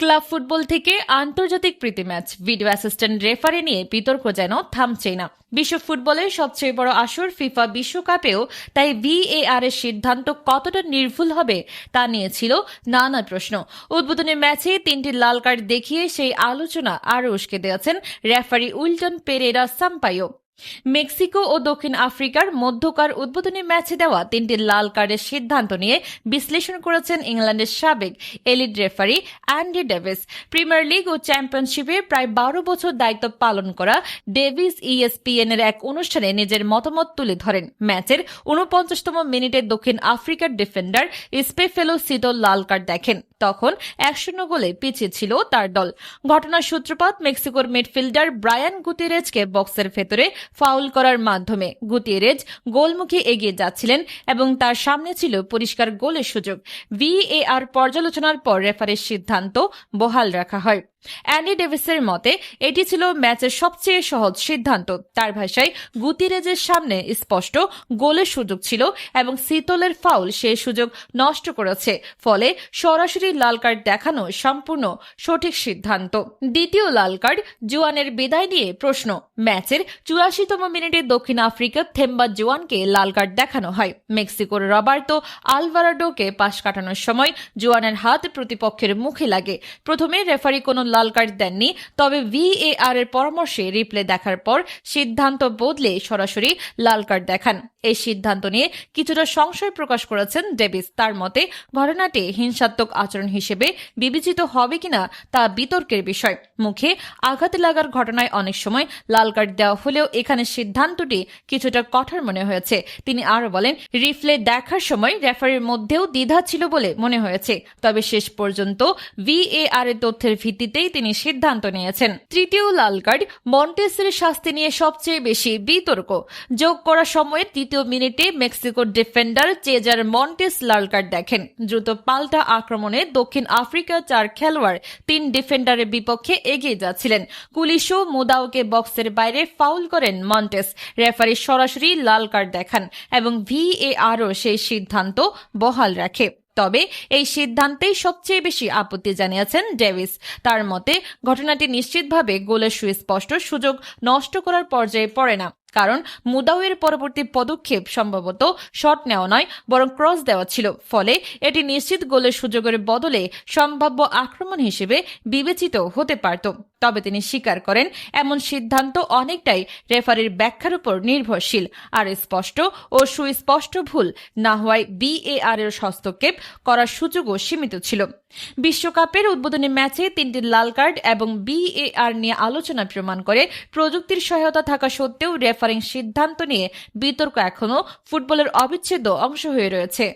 Club football থেকে আন্তর্জাতিক প্রীতি match video assistant referee নিয়ে বিতর্ক যেন থামছেই না। বিশ্ব ফুটবলের সবচেয়ে বড় আসর ফিফা বিশ্বকাপেও তাই ভিএআর এর সিদ্ধান্ত কতটা নির্ভুল হবে তা নিয়ে ছিল নানা প্রশ্ন। উদ্বোধনী ম্যাচে 3টি লাল কার্ড দেখিয়ে সেই আলোচনা আরও উস্কে দিয়েছেন রেফারি উইলটন পেরেরা সাম্পাইও। মেক্সিকো ও দক্ষিণ আফ্রিকার মধ্যকার উদ্বোধনী ম্যাচে দেওয়া 3টি লাল কার্ডের সিদ্ধান্ত নিয়ে বিশ্লেষণ করেছেন ইংল্যান্ডের সাবেক elite referee Andy Davies. Premier league ও চ্যাম্পিয়নশিপে প্রায় 12 বছর দায়িত্ব পালন করা ডেভিস ইএসপিএন এর এক অনুষ্ঠানে নিজের মতামত তুলে ধরেন। ম্যাচের 49তম মিনিটে দক্ষিণ আফ্রিকার ডিফেন্ডার ইস্পেফেলো সিতো লাল কার্ড দেখেন। তখন 1-0 গোলে পিছিয়ে ছিল তার দল। ঘটনার সূত্রপাত মেক্সিকোর মিডফিল্ডার ব্রায়ান গুতিয়েরেজকে বক্সের ভেতরে ফাউল করার মাধ্যমে। গুতিয়েরেজ গোলমুখে এগিয়ে যাচ্ছিলেন এবং তার সামনে ছিল পরিষ্কার গোলের সুযোগ। ভিএআর পর্যালোচনার পর রেফারির সিদ্ধান্ত বহাল রাখা হয়। অ্যান্ডি ডেভিসের মতে এটি ছিল ম্যাচের সবচেয়ে সহজ সিদ্ধান্ত। তার ভাষায় গুতিয়েরেজের সামনে স্পষ্ট গোলের সুযোগ ছিল এবং সিতোলের ফাউল সেই সুযোগ নষ্ট করেছে, ফলে সরাসরি লাল কার্ড দেখানো সম্পূর্ণ সঠিক সিদ্ধান্ত। দ্বিতীয় লাল কার্ড জুয়ানের বিদায় নিয়ে প্রশ্ন। ম্যাচের 84তম মিনিটে দক্ষিণ আফ্রিকার থেম্বা জুয়ানকে লাল কার্ড দেখানো হয়। মেক্সিকোর রবার্তো আলভারাডোকে পাশ কাটানোর সময় জুয়ানের হাত প্রতিপক্ষের মুখে লাগে। প্রথমে রেফারি কোনো লাল কার্ড দেননি, তবে ভিএআর এর পরামর্শে রিপ্লে দেখার পর সিদ্ধান্ত বদলে সরাসরি লাল কার্ড দেখান। এই সিদ্ধান্ত নিয়ে কিছুটা সংশয় প্রকাশ করেছেন ডেভিস। তার মতে ঘটনাটি হিংসাত্মক আচরণ হিসেবে বিবেচিত হবে কিনা তা বিতর্কের বিষয়। মুখে আঘাত লাগার ঘটনায় অনেক সময় লাল কার্ড দেওয়া হলেও এখানে সিদ্ধান্তটি কিছুটা কঠোর মনে হয়েছে। তিনি আরো বলেন, রিপ্লে দেখার সময় রেফারির মধ্যেও দ্বিধা ছিল বলে মনে হয়েছে, তবে শেষ পর্যন্ত ভিএআর এর তথ্যের ভিত্তিতেই তিনি সিদ্ধান্ত নিয়েছেন। তৃতীয় লাল কার্ড মন্টেসের শাস্তি নিয়ে সবচেয়ে বেশি বিতর্ক। যোগ করার সময়ে 3য় মিনিটে মেক্সিকোর ডিফেন্ডার চেজার মন্টেস লাল কার্ড দেখেন। দ্রুত পাল্টা আক্রমণে দক্ষিণ আফ্রিকার 4 খেলোয়াড় 3 ডিফেন্ডারের বিপক্ষে এগিয়ে যাচ্ছিলেন। কুলিশো মুদাওকে বক্সের বাইরে ফাউল করেন মন্টেস। রেফারি সরাসরি লাল কার্ড দেখান এবং ভিএআরও সেই সিদ্ধান্ত বহাল রাখে। তবে এই সিদ্ধান্তেই সবচেয়ে বেশি আপত্তি জানিয়েছেন ডেভিস। তার মতে ঘটনাটি নিশ্চিতভাবে গোলের সুস্পষ্ট সুযোগ নষ্ট করার পর্যায়ে পড়ে না, কারণ মুদাওয়ের পরবর্তী পদক্ষেপ সম্ভবত শট নেওয়া নয় বরং ক্রস দেওয়া ছিল, ফলে এটি নিশ্চিত গোলের সুযোগের বদলে সম্ভাব্য আক্রমণ হিসেবে বিবেচিত হতে পারত। তবে তিনি স্বীকার করেন এমন সিদ্ধান্ত অনেকটাই রেফারির ব্যাখ্যার উপর নির্ভরশীল, আর স্পষ্ট ও সুস্পষ্ট ভুল না হওয়ায় ভিএআর এর হস্তক্ষেপ করার সুযোগও সীমিত ছিল। বিশ্বকাপের উদ্বোধনী ম্যাচে 3টি লাল কার্ড এবং ভিএআর নিয়ে আলোচনা প্রমাণ করে প্রযুক্তির সহায়তা থাকা সত্ত্বেও রেফারিং সিদ্ধান্ত নিয়ে বিতর্ক এখনও ফুটবলের অবিচ্ছেদ্য অংশ হয়ে রয়েছে।